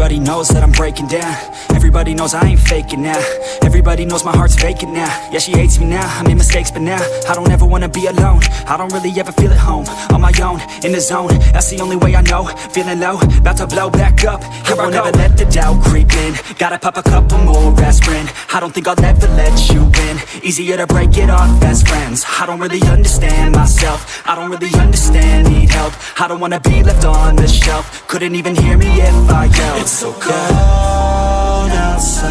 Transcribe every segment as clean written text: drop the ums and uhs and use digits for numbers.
Everybody knows that I'm breaking down. Everybody knows I ain't faking now. Everybody knows my heart's vacant now. Yeah, she hates me now, I made mistakes but now I don't ever wanna be alone. I don't really ever feel at home. On my own, in the zone, that's the only way I know. Feeling low, about to blow back up. Here I won't ever let the doubt creep in. Gotta pop a couple more aspirin. I don't think I'll ever let you in. Easier to break it off as friends. I don't really understand myself. I don't really understand, need help. I don't wanna be left on the shelf. Couldn't even hear me if I yelled. It's so cold outside,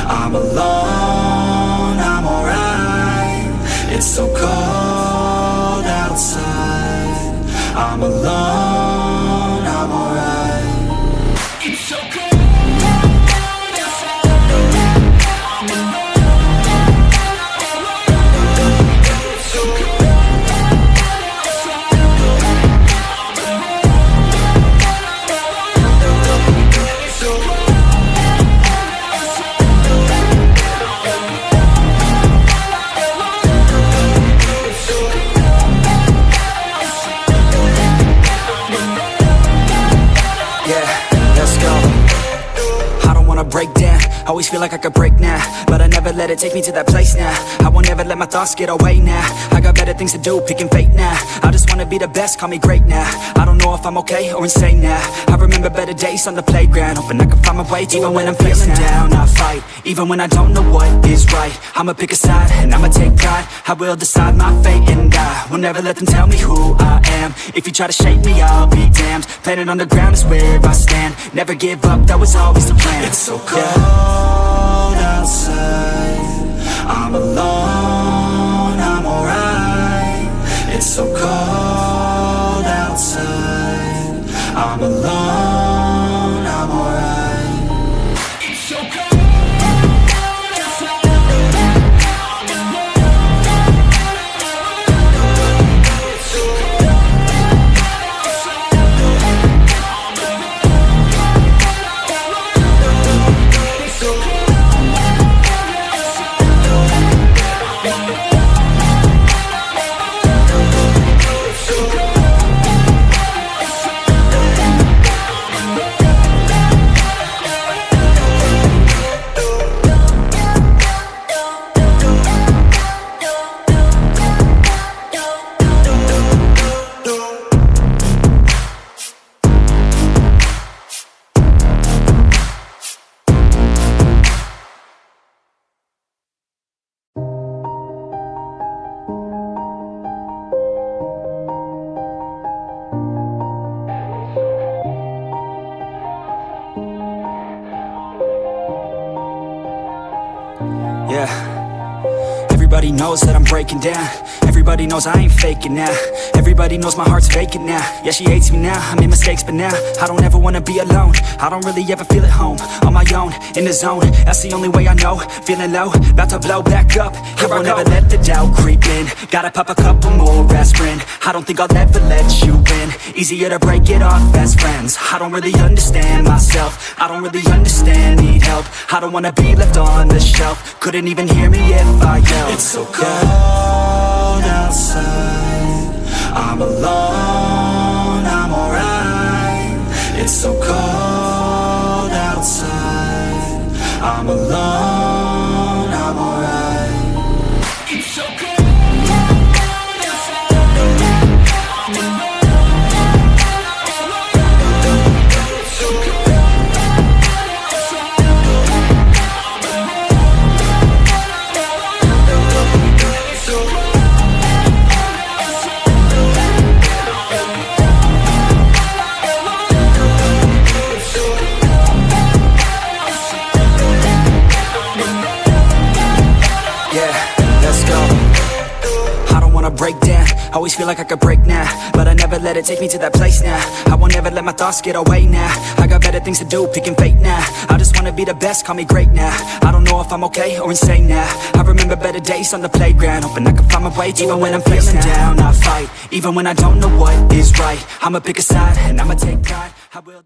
I'm alone, I'm alright. It's so cold outside, I'm alone, I'm alright. It's so cold. Break down, always feel like I could break now, but I never let it take me to that place now. I won't ever let my thoughts get away now. I got better things to do, picking fate now. I just wanna be the best, call me great now. I don't know if I'm okay or insane now. I remember better days on the playground, hoping I can find my way to even when I'm feeling down, I fight, even when I don't know what is right. I'ma pick a side, and I'ma take pride. I will decide my fate and I will never let them tell me who I am. If you try to shake me, I'll be damned. Planet on the ground is where I stand. Never give up, that was always the plan. It's so cold outside, I'm alone, I'm alright. It's so cold outside, I'm alone, I'm alright. It's so cold. Yeah, everybody knows that I'm breaking down. Everybody knows I ain't faking now. Everybody knows my heart's vacant now. Yeah, she hates me now, I made mistakes but now I don't ever wanna be alone. I don't really ever feel at home. On my own, in the zone, that's the only way I know. Feeling low, about to blow back up. Here I won't ever let the doubt creep in. Gotta pop a couple more aspirin. I don't think I'll ever let you in. Easier to break it off as friends. I don't really understand myself. I don't really understand, need help. I don't wanna be left on the shelf. Couldn't even hear me if I yelled. It's so cold outside, I'm alone, I'm alright. It's so cold outside, I'm alone, I'm alright. It's so cold. Break down, always feel like I could break now, but I never let it take me to that place now. I won't ever let my thoughts get away now. I got better things to do, picking fate now. I just wanna be the best, call me great now. I don't know if I'm okay or insane now. I remember better days on the playground, hoping I can find my way to even when I'm feeling down, I fight, even when I don't know what is right. I'ma pick a side, and I'ma take pride. I will